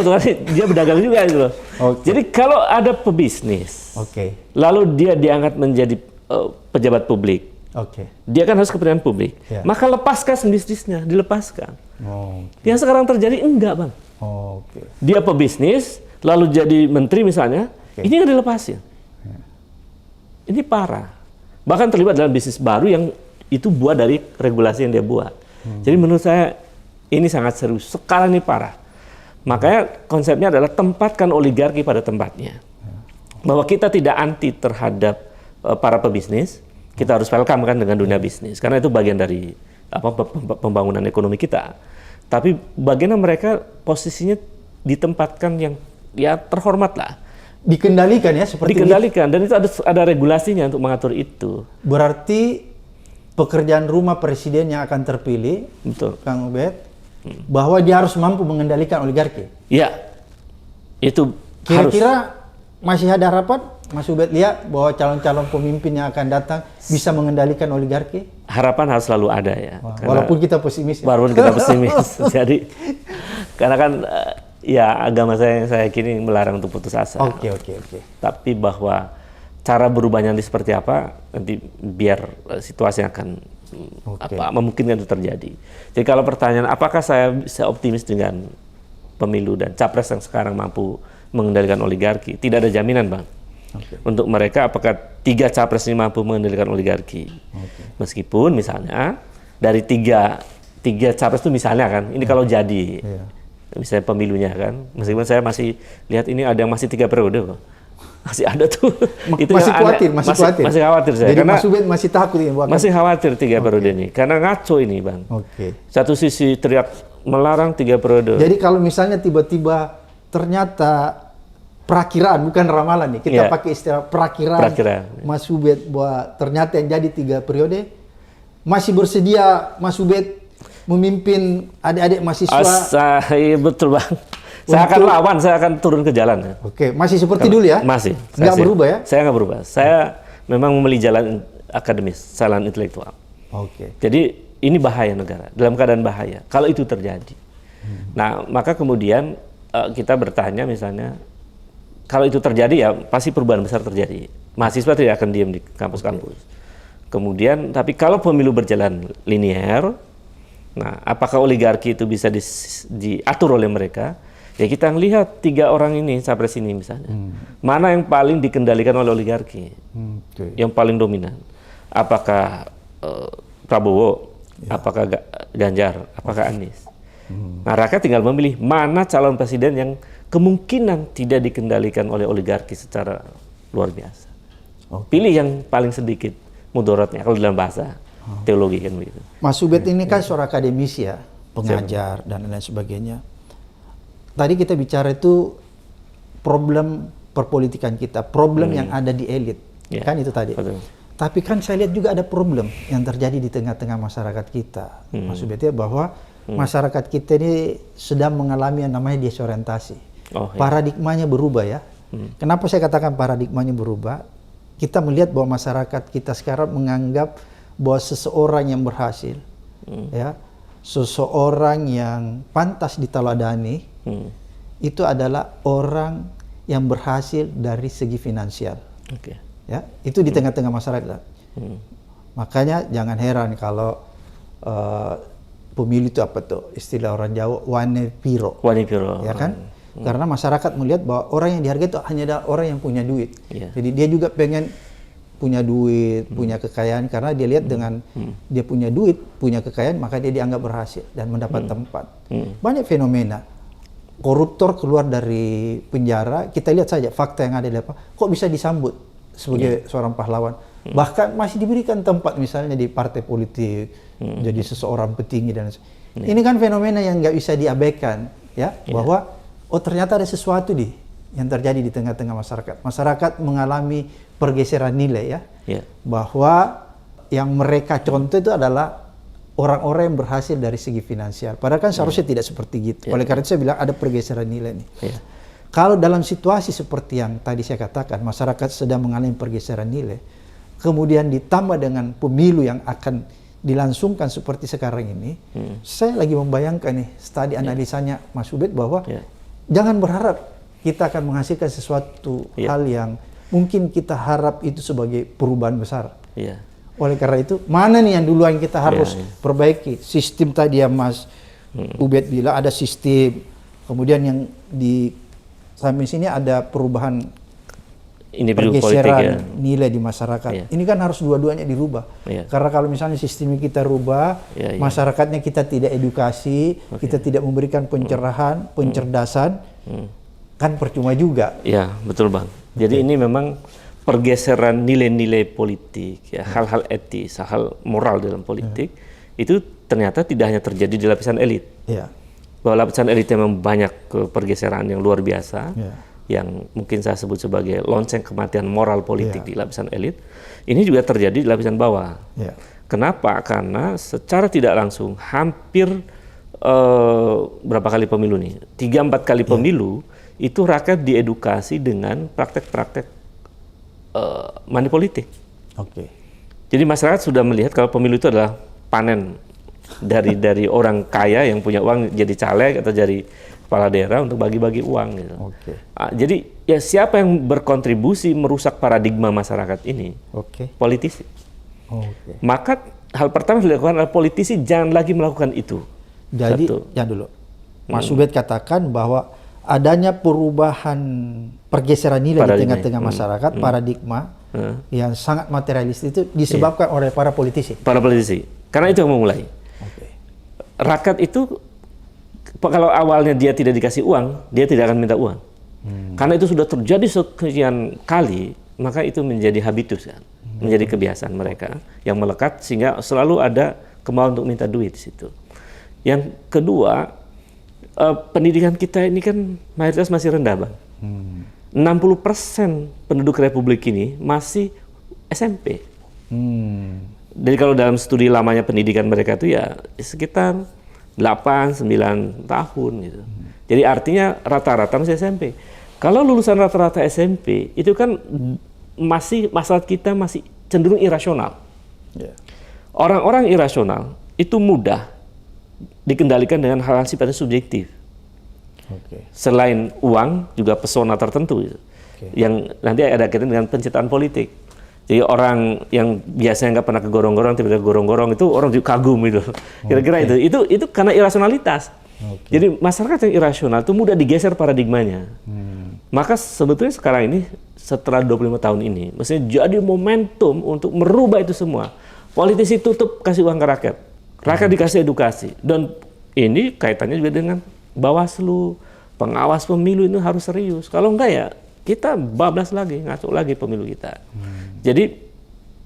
dia berdagang juga gitu loh. Jadi kalau ada pebisnis, lalu dia diangkat menjadi pejabat publik, dia kan harus kepentingan publik, maka lepaskan bisnisnya, dilepaskan. Yang sekarang terjadi enggak, Bang. Dia pebisnis, lalu jadi menteri misalnya, ini nggak dilepasin. Ini parah. Bahkan terlibat dalam bisnis baru yang itu buah dari regulasi yang dia buat. Jadi menurut saya ini sangat serius. Sekarang ini parah. Makanya konsepnya adalah tempatkan oligarki pada tempatnya. Bahwa kita tidak anti terhadap para pebisnis, kita harus welcome kan dengan dunia bisnis. Karena itu bagian dari pembangunan ekonomi kita. Tapi bagaimana mereka posisinya ditempatkan yang ya terhormat lah. Dikendalikan ya seperti dikendalikan dan itu ada regulasinya untuk mengatur itu. Berarti pekerjaan rumah presiden yang akan terpilih, betul, Kang Ubed, bahwa dia harus mampu mengendalikan oligarki. Iya, itu kira-kira masih ada harapan, Mas Ubed lihat bahwa calon-calon pemimpin yang akan datang bisa mengendalikan oligarki? Harapan harus selalu ada ya. Walaupun kita pesimis. Walaupun kita pesimis. Jadi karena kan ya agama saya yakini melarang untuk putus asa. Oke. Tapi bahwa cara berubahnya nanti seperti apa, nanti biar situasi akan memungkinkan itu terjadi. Jadi kalau pertanyaan apakah saya bisa optimis dengan pemilu dan capres yang sekarang mampu mengendalikan oligarki, tidak ada jaminan, Bang. Untuk mereka apakah 3 capres ini mampu mengendalikan oligarki. Meskipun misalnya dari tiga capres itu misalnya kan, ini kalau jadi misalnya pemilunya kan, meskipun saya masih lihat ini ada yang masih 3 periode kok. Masih ada tuh. Itu masih khawatir. Masih khawatir saya. Jadi Mas Ubed masih takut ini. Masih khawatir 3 periode ini. Karena ngaco ini, Bang. Satu sisi teriak melarang 3 periode. Jadi kalau misalnya tiba-tiba ternyata perakiraan, bukan ramalan nih. Kita pakai istilah perakiraan. Mas Ubed bahwa ternyata yang jadi 3 periode, masih bersedia Mas Ubed memimpin adik-adik mahasiswa? Betul, Bang. Saya akan lawan, saya akan turun ke jalan. Masih seperti dulu ya? Masih. Nggak berubah ya? Saya nggak berubah. Saya memang memilih jalan akademis, jalan intelektual. Jadi ini bahaya negara, dalam keadaan bahaya. Kalau itu terjadi. Nah, maka kemudian kita bertanya misalnya, kalau itu terjadi ya pasti perubahan besar terjadi. Mahasiswa tidak akan diam di kampus-kampus. Kemudian, tapi kalau pemilu berjalan linear, nah apakah oligarki itu bisa diatur oleh mereka? Ya kita ngelihat 3 orang ini, capres ini misalnya, mana yang paling dikendalikan oleh oligarki, yang paling dominan. Apakah Prabowo, apakah Ganjar, apakah Anies. Nah rakyat tinggal memilih mana calon presiden yang kemungkinan tidak dikendalikan oleh oligarki secara luar biasa. Pilih yang paling sedikit mudorotnya, kalau dalam bahasa teologi kan begitu. Mas Ubed ini kan seorang akademisi ya, pengajar dan lain sebagainya. Tadi kita bicara itu problem perpolitikan kita, problem yang ada di elit, kan itu tadi. Betul. Tapi kan saya lihat juga ada problem yang terjadi di tengah-tengah masyarakat kita, Mas Ubed ya, bahwa masyarakat kita ini sedang mengalami yang namanya desorientasi. Paradigmanya berubah ya. Kenapa saya katakan paradigmanya berubah? Kita melihat bahwa masyarakat kita sekarang menganggap bahwa seseorang yang berhasil, ya, seseorang yang pantas diteladani, itu adalah orang yang berhasil dari segi finansial. Ya, itu di tengah-tengah masyarakat. Makanya jangan heran kalau pemilu itu apa tuh istilah orang Jawa, wane piro. Wane piro. Ya kan? Karena masyarakat melihat bahwa orang yang dihargai itu hanya ada orang yang punya duit. Jadi dia juga pengen punya duit, punya kekayaan, karena dia lihat dengan dia punya duit, punya kekayaan, maka dia dianggap berhasil dan mendapat tempat. Banyak fenomena. Koruptor keluar dari penjara, kita lihat saja fakta yang ada di lapangan, kok bisa disambut sebagai seorang pahlawan. Bahkan masih diberikan tempat misalnya di partai politik, jadi seseorang petinggi dan ini kan fenomena yang nggak bisa diabaikan, ya, bahwa oh ternyata ada sesuatu yang terjadi di tengah-tengah masyarakat. Masyarakat mengalami pergeseran nilai, ya, bahwa yang mereka contoh itu adalah orang-orang yang berhasil dari segi finansial. Padahal kan seharusnya tidak seperti gitu. Oleh karena itu saya bilang ada pergeseran nilai nih. Kalau dalam situasi seperti yang tadi saya katakan, masyarakat sedang mengalami pergeseran nilai, kemudian ditambah dengan pemilu yang akan dilangsungkan seperti sekarang ini, saya lagi membayangkan nih, studi analisanya Mas Ubed bahwa jangan berharap kita akan menghasilkan sesuatu hal yang mungkin kita harap itu sebagai perubahan besar. Oleh karena itu, mana nih yang duluan kita harus perbaiki? Sistem tadi yang Mas Ubed bilang ada sistem, kemudian yang di sampai sini ada perubahan pergeseran nilai di masyarakat. Ini kan harus dua-duanya dirubah. Karena kalau misalnya sistemnya kita rubah, masyarakatnya kita tidak edukasi, kita tidak memberikan pencerahan, pencerdasan, kan percuma juga. Ya, betul Bang. Jadi ini memang pergeseran nilai-nilai politik, ya, hal-hal etis, hal moral dalam politik, itu ternyata tidak hanya terjadi di lapisan elit. Bahwa lapisan elit memang banyak pergeseran yang luar biasa, yang mungkin saya sebut sebagai lonceng kematian moral politik di lapisan elit, ini juga terjadi di lapisan bawah. Kenapa? Karena secara tidak langsung hampir berapa kali pemilu nih? 3-4 kali pemilu, itu rakyat diedukasi dengan praktek-praktek money politik. Jadi masyarakat sudah melihat kalau pemilu itu adalah panen dari orang kaya yang punya uang jadi caleg atau jadi kepala daerah untuk bagi-bagi uang gitu. Jadi ya siapa yang berkontribusi merusak paradigma masyarakat ini? Politisi. Maka hal pertama yang dilakukan adalah politisi jangan lagi melakukan itu. Jadi yang dulu Mas Ubed katakan bahwa adanya perubahan pergeseran nilai di tengah-tengah masyarakat, paradigma yang sangat materialistis itu disebabkan oleh para politisi. Para politisi. Karena itu yang memulai. Rakyat itu kalau awalnya dia tidak dikasih uang, dia tidak akan minta uang. Karena itu sudah terjadi sekian kali, maka itu menjadi habitus kan, menjadi kebiasaan mereka yang melekat sehingga selalu ada kemauan untuk minta duit di situ. Yang kedua, pendidikan kita ini kan mayoritas masih rendah, Bang. 60% penduduk Republik ini masih SMP. Jadi kalau dalam studi lamanya pendidikan mereka itu ya sekitar 8-9 tahun gitu. Jadi artinya rata-rata masih SMP. Kalau lulusan rata-rata SMP itu kan masih masyarakat kita masih cenderung irasional. Orang-orang irasional itu mudah dikendalikan dengan hal-hal sifatnya subjektif. Selain uang juga pesona tertentu gitu. Yang nanti ada kaitan dengan pencitraan politik. Jadi orang yang biasanya nggak pernah ke gorong-gorong tiba-tiba gorong-gorong itu orang juga kagum gitu. Kira-kira itu karena irasionalitas. Jadi masyarakat yang irasional itu mudah digeser paradigmanya. Maka sebetulnya sekarang ini setelah 25 tahun ini mestinya jadi momentum untuk merubah itu semua. Politisi tutup kasih uang ke rakyat. Rakyat dikasih edukasi. Dan ini kaitannya juga dengan Bawaslu, pengawas pemilu ini harus serius. Kalau enggak ya kita bablas lagi, ngaco lagi pemilu kita. Jadi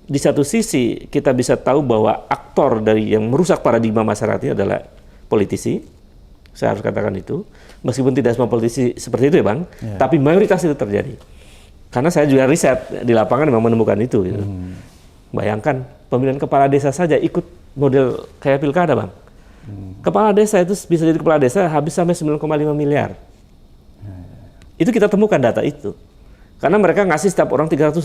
di satu sisi kita bisa tahu bahwa aktor dari yang merusak paradigma masyarakat ini adalah politisi. Saya harus katakan itu. Meskipun tidak semua politisi seperti itu ya Bang, tapi mayoritas itu terjadi. Karena saya juga riset di lapangan memang menemukan itu. Gitu. Bayangkan pemilihan kepala desa saja ikut model kayak pilkada Bang. Kepala desa itu bisa jadi kepala desa habis sampai 9,5 miliar. Itu kita temukan data itu. Karena mereka ngasih setiap orang 300.000.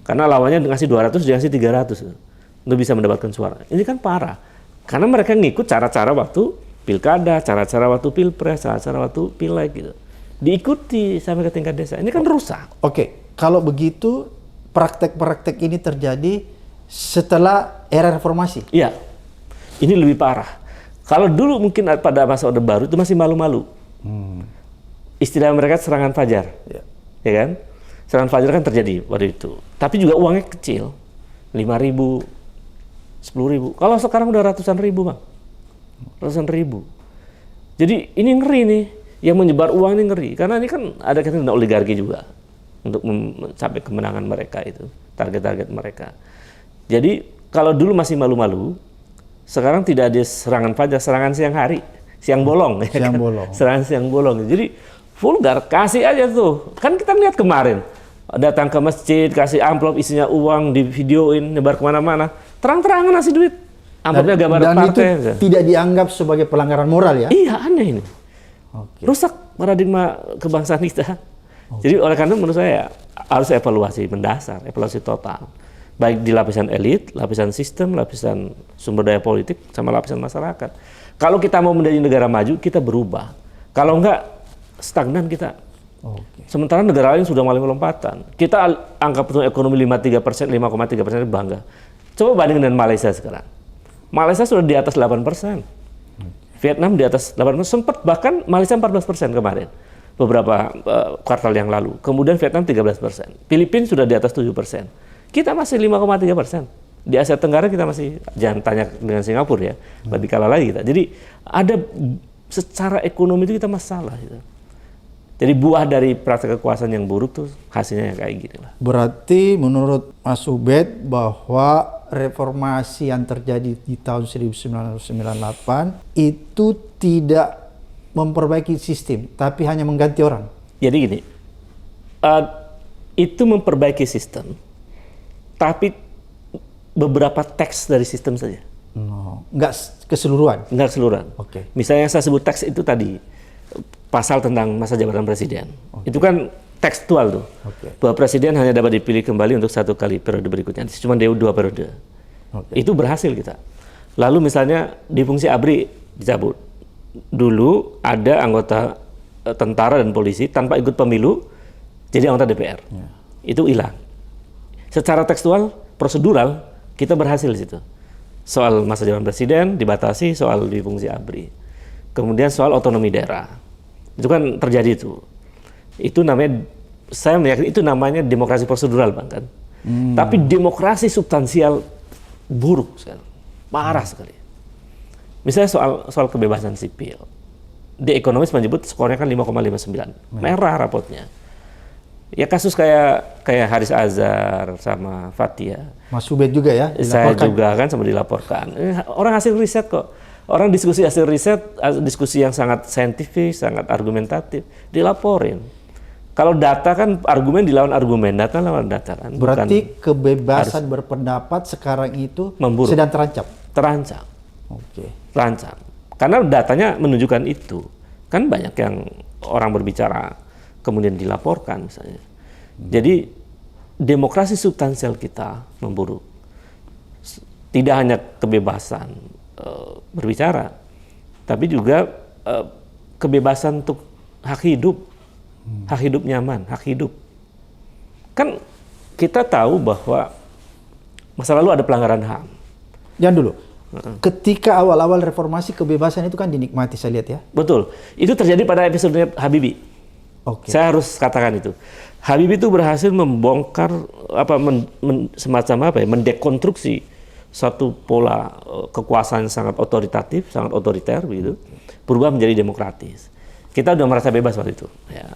Karena lawannya ngasih 200, dia ngasih 300. Untuk bisa mendapatkan suara. Ini kan parah. Karena mereka ngikut cara-cara waktu pilkada, cara-cara waktu pilpres, cara-cara waktu pileg gitu. Diikuti sampai ke tingkat desa. Ini kan rusak. Kalau begitu praktek-praktek ini terjadi setelah era reformasi? Iya. Ini lebih parah. Kalau dulu mungkin pada masa Orde Baru itu masih malu-malu. istilah mereka serangan fajar, ya kan? Serangan fajar kan terjadi waktu itu. Tapi juga uangnya kecil, 5.000, 10.000. Kalau sekarang udah ratusan ribu, Bang. Ratusan ribu. Jadi ini ngeri nih, yang menyebar uang ini ngeri. Karena ini kan ada kaitan dengan oligarki juga untuk mencapai kemenangan mereka itu, target-target mereka. Jadi kalau dulu masih malu-malu, sekarang tidak ada serangan fajar, serangan siang hari, siang bolong. Siang bolong. Serangan siang bolong. Jadi vulgar, kasih aja tuh. Kan kita lihat kemarin, datang ke masjid, kasih amplop isinya uang, di videoin, nyebar kemana-mana. Terang-terangan ngasih duit. Amplopnya gambar dan partai. itu tidak dianggap sebagai pelanggaran moral ya? Iya, aneh ini. Oke. Rusak paradigma kebangsaan kita. Jadi oleh karena itu menurut saya harus evaluasi mendasar, evaluasi total. Baik di lapisan elit, lapisan sistem, lapisan sumber daya politik, sama lapisan masyarakat. Kalau kita mau menjadi negara maju, kita berubah. Kalau enggak, stagnan kita. Sementara negara lain sudah mulai lompatan. Kita angka pertumbuhan ekonomi 5,3%, 5,3% bangga. Coba banding dengan Malaysia sekarang. Malaysia sudah di atas 8%. Vietnam di atas 8%. Sempat bahkan Malaysia 14% kemarin. Beberapa kuartal yang lalu. Kemudian Vietnam 13%. Filipina sudah di atas 7%. Kita masih 5,3%. Di Asia Tenggara kita masih, jangan tanya dengan Singapura ya, lebih kalah lagi kita. Jadi ada secara ekonomi itu kita masalah gitu. Jadi buah dari praktek kekuasaan yang buruk tuh hasilnya yang kayak gini lah. Berarti menurut Mas Ubed bahwa reformasi yang terjadi di tahun 1998 itu tidak memperbaiki sistem, tapi hanya mengganti orang. Jadi gini, itu memperbaiki sistem, tapi beberapa teks dari sistem saja. Nggak keseluruhan? Nggak keseluruhan. Oke. Misalnya yang saya sebut teks itu tadi, pasal tentang masa jabatan presiden. Itu kan tekstual tuh. Bahwa presiden hanya dapat dipilih kembali untuk 1 kali periode berikutnya. Cuma 2 periode. Itu berhasil kita. Lalu misalnya di fungsi ABRI dicabut. Dulu ada anggota tentara dan polisi tanpa ikut pemilu jadi anggota DPR. Itu hilang. Secara tekstual, prosedural, kita berhasil di situ. Soal masa jabatan presiden dibatasi, soal di fungsi ABRI. Kemudian soal otonomi daerah. Itu kan terjadi itu. Itu namanya, saya meyakini itu namanya demokrasi prosedural, Bang, kan. Tapi demokrasi substansial buruk sekali. Parah sekali. Misalnya soal kebebasan sipil. The Economist menyebut skornya kan 5,59. Merah rapotnya. Ya kasus kayak Haris Azhar sama Fathia. Mas Ubed juga ya? Saya juga kan sama dilaporkan. Orang hasil riset kok. Orang diskusi hasil riset, diskusi yang sangat saintifik, sangat argumentatif, dilaporin. Kalau data kan argumen dilawan argumen, data lawan data kan. Berarti kebebasan berpendapat sekarang itu memburuk. Sedang terancam? Terancam. Oke. Terancam. Karena datanya menunjukkan itu. Kan banyak yang orang berbicara kemudian dilaporkan misalnya. Jadi demokrasi substansial kita memburuk. Tidak hanya kebebasan berbicara, tapi juga kebebasan untuk hak hidup nyaman, hak hidup. Kan kita tahu bahwa masa lalu ada pelanggaran HAM. Jangan dulu. Ketika awal-awal reformasi kebebasan itu kan dinikmati, saya lihat ya. Betul. Itu terjadi pada episodenya Habibie. Saya harus katakan itu. Habibie itu berhasil membongkar semacam mendekonstruksi satu pola kekuasaan sangat otoritatif, sangat otoriter begitu, berubah menjadi demokratis. Kita udah merasa bebas waktu itu. Ya.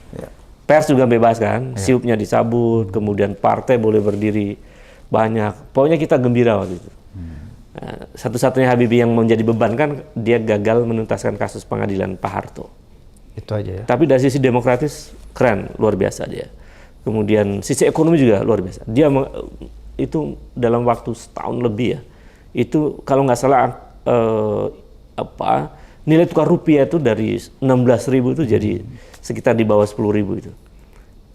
Pers juga bebas kan, siupnya dicabut, kemudian partai boleh berdiri banyak. Pokoknya kita gembira waktu itu. Nah, satu-satunya Habibie yang menjadi beban kan dia gagal menuntaskan kasus pengadilan Pak Harto. Itu aja ya. Tapi dari sisi demokratis keren, luar biasa dia. Kemudian sisi ekonomi juga luar biasa. Dia itu dalam waktu setahun lebih ya. Itu kalau nggak salah nilai tukar rupiah itu dari 16.000 itu jadi sekitar di bawah 10.000 itu.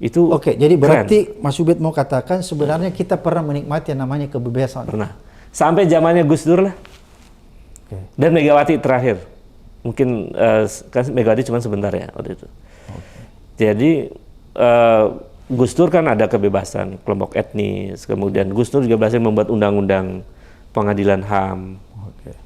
Itu Oke, jadi keren. berarti Mas Ubed mau katakan sebenarnya kita pernah menikmati yang namanya kebebasan. Pernah. Sampai zamannya Gus Dur lah. Dan Megawati terakhir. Mungkin kan Megawati cuma sebentar ya waktu itu. Jadi Gus Dur kan ada kebebasan kelompok etnis, kemudian Gus Dur juga berhasil membuat undang-undang pengadilan HAM.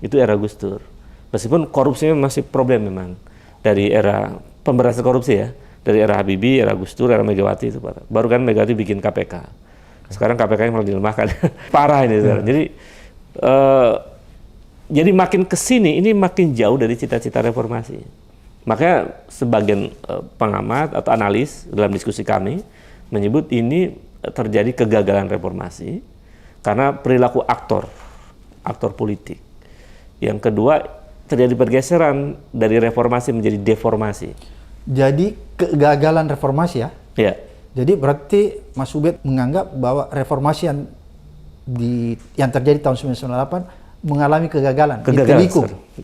Itu era Gus Dur. Meskipun korupsinya masih problem memang dari era pemberantasan korupsi ya. Dari era Habibie, era Gus Dur, era Megawati itu parah. Baru kan Megawati bikin KPK. Sekarang KPK-nya malah dilemahkan. Parah ini sekarang. Jadi makin kesini ini makin jauh dari cita-cita reformasi. Makanya sebagian pengamat atau analis dalam diskusi kami menyebut ini terjadi kegagalan reformasi karena perilaku aktor politik. Yang kedua, terjadi pergeseran dari reformasi menjadi deformasi. Jadi kegagalan reformasi ya? Iya. Jadi berarti Mas Ubed menganggap bahwa reformasi yang terjadi tahun 1998 mengalami kegagalan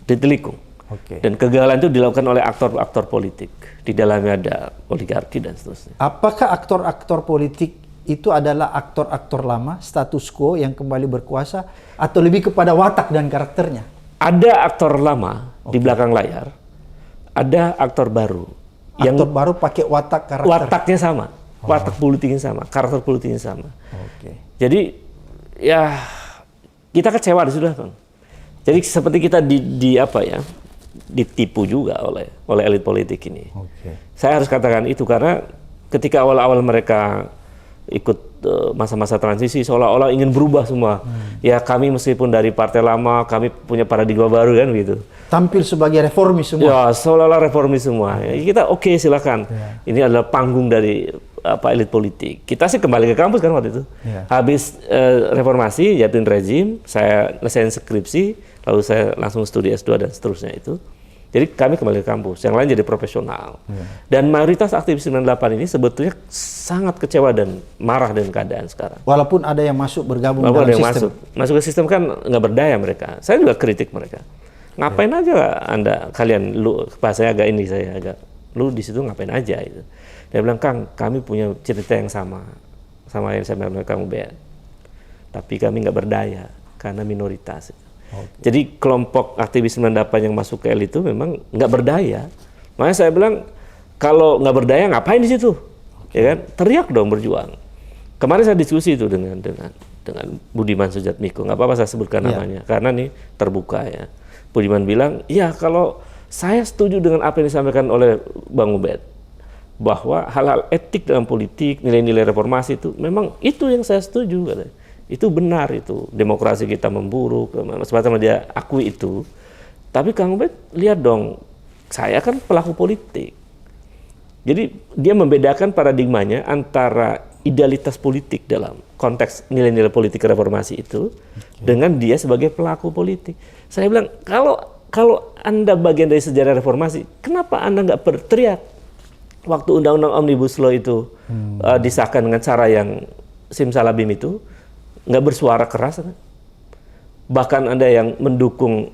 ditelikung. Oke. Dan kegagalan itu dilakukan oleh aktor-aktor politik. Di dalamnya ada oligarki dan seterusnya. Apakah aktor-aktor politik itu adalah aktor-aktor lama, status quo yang kembali berkuasa, atau lebih kepada watak dan karakternya? Ada aktor lama di belakang layar, ada aktor baru. Aktor baru pakai watak karakter. Wataknya sama, watak politiknya sama, karakter politiknya sama. Oke. Jadi ya kita kecewa sudah, Bang. Jadi seperti kita ditipu juga oleh elit politik ini. Oke. Saya harus katakan itu karena ketika awal-awal mereka ikut masa-masa transisi seolah-olah ingin berubah semua. Ya kami meskipun dari partai lama, kami punya paradigma baru kan gitu. Tampil sebagai reformis semua. Ya seolah-olah reformis semua. Ya, kita oke, silakan. Ya. Ini adalah panggung dari elit politik. Kita sih kembali ke kampus kan waktu itu. Ya. Habis reformasi, jatuhin rezim, saya selesai skripsi, lalu saya langsung studi S2 dan seterusnya itu. Jadi kami kembali ke kampus, yang lain jadi profesional. Dan mayoritas aktivis 98 ini sebetulnya sangat kecewa dan marah dengan keadaan sekarang. Walaupun ada yang masuk bergabung dalam sistem. Masuk ke sistem kan nggak berdaya mereka. Saya juga kritik mereka. Ngapain aja kalian, lu bahasanya agak ini saya agak, lu di situ ngapain aja itu. Dia bilang, Kang, kami punya cerita yang sama yang saya bilang Kang Ubed. Tapi kami nggak berdaya karena minoritas. Jadi kelompok aktivis 98 yang masuk ke elit itu memang nggak berdaya. Makanya saya bilang kalau nggak berdaya ngapain di situ, ya kan? Teriak dong, berjuang. Kemarin saya diskusi itu dengan Budiman Sujatmiko, nggak apa-apa saya sebutkan namanya, karena nih terbuka ya. Budiman bilang, ya kalau saya setuju dengan apa yang disampaikan oleh Bang Ubed, bahwa hal-hal etik dalam politik, nilai-nilai reformasi itu memang itu yang saya setuju, katanya. Itu benar, itu demokrasi kita memburuk, sebagaimana dia akui itu. Tapi Kang Ubed lihat dong, saya kan pelaku politik. Jadi dia membedakan paradigmanya antara idealitas politik dalam konteks nilai-nilai politik reformasi itu dengan dia sebagai pelaku politik. Saya bilang kalau Anda bagian dari sejarah reformasi, kenapa Anda nggak berteriak waktu undang-undang Omnibus Law itu disahkan dengan cara yang simsalabim itu? Nggak bersuara keras kan? Bahkan Anda yang mendukung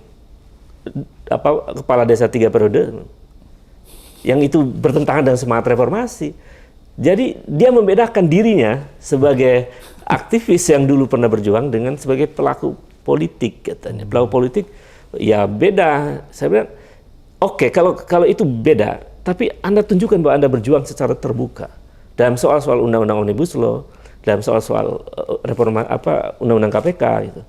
kepala desa 3 periode yang itu bertentangan dengan semangat reformasi. Jadi dia membedakan dirinya sebagai aktivis yang dulu pernah berjuang dengan sebagai pelaku politik, katanya. Pelaku politik ya beda. Saya bilang oke, kalau itu beda, tapi Anda tunjukkan bahwa Anda berjuang secara terbuka dalam soal-soal undang-undang Omnibus Law, dalam soal-soal reforma undang-undang KPK gitu.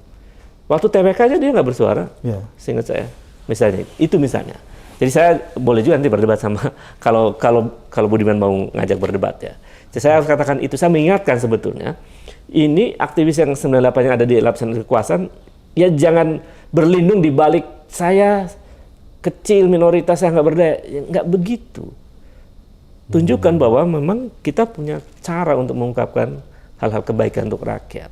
Waktu TPK aja dia nggak bersuara, seingat saya. Misalnya, itu misalnya. Jadi saya boleh juga nanti berdebat sama kalau Budiman mau ngajak berdebat ya. Jadi saya harus katakan itu, saya mengingatkan sebetulnya ini aktivis yang 98 yang ada di lapisan kekuasaan ya jangan berlindung di balik saya kecil, minoritas, saya nggak berdaya, ya, nggak begitu. Tunjukkan bahwa memang kita punya cara untuk mengungkapkan hal-hal kebaikan untuk rakyat.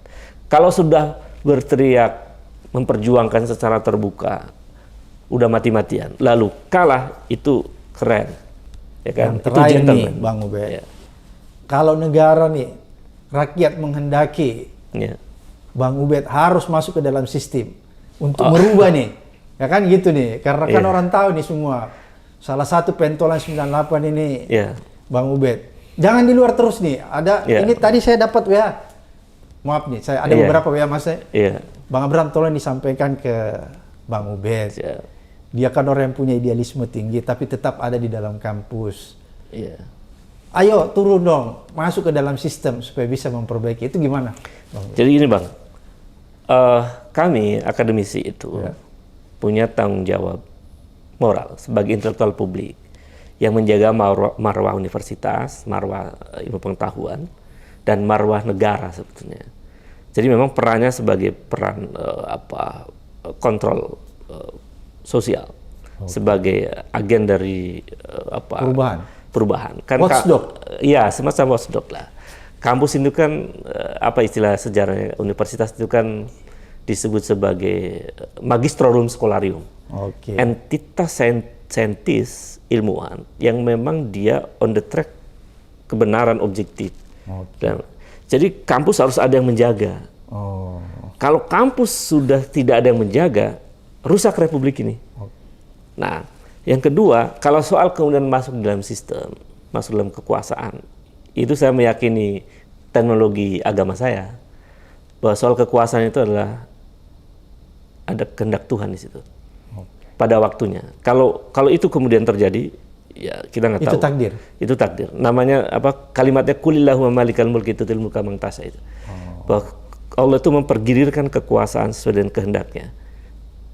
Kalau sudah berteriak, memperjuangkan secara terbuka, udah mati-matian, lalu kalah, itu keren. Ya kan? Yang terakhir itu nih, Bang Ubed. Ya. Kalau negara nih, rakyat menghendaki, Bang Ubed harus masuk ke dalam sistem untuk merubah nih. Ya kan gitu nih, karena kan orang tahu nih semua. Salah satu pentolan 98 ini, Bang Ubed. Jangan di luar terus nih. Ada ini tadi saya dapat WA. Maaf nih, saya ada beberapa WA Mas. Bang Abraham tolong disampaikan ke Bang Ubed. Dia kan orang yang punya idealisme tinggi tapi tetap ada di dalam kampus. Ayo turun dong, masuk ke dalam sistem supaya bisa memperbaiki. Itu gimana, Bang Ubed? Jadi gini, Bang. Kami akademisi itu punya tanggung jawab moral sebagai intelektual publik yang menjaga marwah universitas, marwah ilmu pengetahuan, dan marwah negara sebetulnya. Jadi memang perannya sebagai peran kontrol sosial, sebagai agen dari perubahan. Kan Watchdog. Iya, semacam watchdog lah. Kampus itu kan apa istilah sejarahnya, universitas itu kan disebut sebagai magistrorum scholarium. Entitas saintis ilmuwan yang memang dia on the track kebenaran objektif. Dan, jadi kampus harus ada yang menjaga. Kalau kampus sudah tidak ada yang menjaga, rusak republik ini. Nah, yang kedua, kalau soal kemudian masuk dalam sistem, masuk dalam kekuasaan, itu saya meyakini teknologi agama saya bahwa soal kekuasaan itu adalah ada kehendak Tuhan di situ. Pada waktunya. Kalau itu kemudian terjadi, ya kita nggak tahu. Itu takdir. Itu takdir. Namanya kalimatnya kulillahumma malikal mulki tu'til mulka man tasha itu. Bahwa Allah itu mempergilirkan kekuasaan sesuai dengan kehendaknya.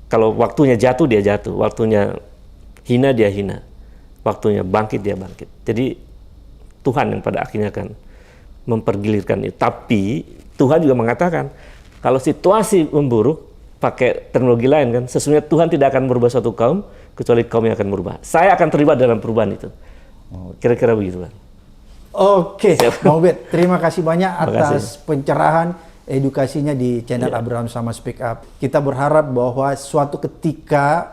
Kalau waktunya jatuh dia jatuh, waktunya hina dia hina, waktunya bangkit dia bangkit. Jadi Tuhan yang pada akhirnya akan mempergilirkan itu. Tapi Tuhan juga mengatakan kalau situasi memburuk, pakai teknologi lain kan, sesungguhnya Tuhan tidak akan merubah suatu kaum kecuali kaum yang akan merubah. Saya akan terlibat dalam perubahan itu. Kira-kira begitu kan. Oke, Bang Ubed, terima kasih banyak atas pencerahan edukasinya di channel Abraham Samad Speak Up. Kita berharap bahwa suatu ketika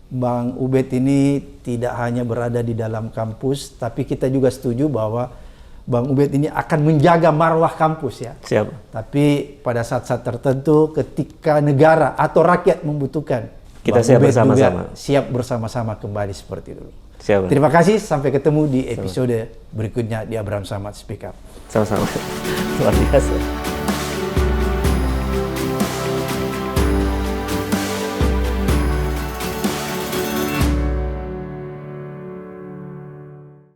Bang Ubed ini tidak hanya berada di dalam kampus, tapi kita juga setuju bahwa Bang Ubed ini akan menjaga marwah kampus ya. Siap. Tapi pada saat-saat tertentu ketika negara atau rakyat membutuhkan, kita Bang siap Ubed bersama-sama. Siap bersama-sama kembali seperti dulu. Siap. Terima kasih, sampai ketemu di episode berikutnya di Abraham Samad Speak Up. Sama-sama. Luar biasa.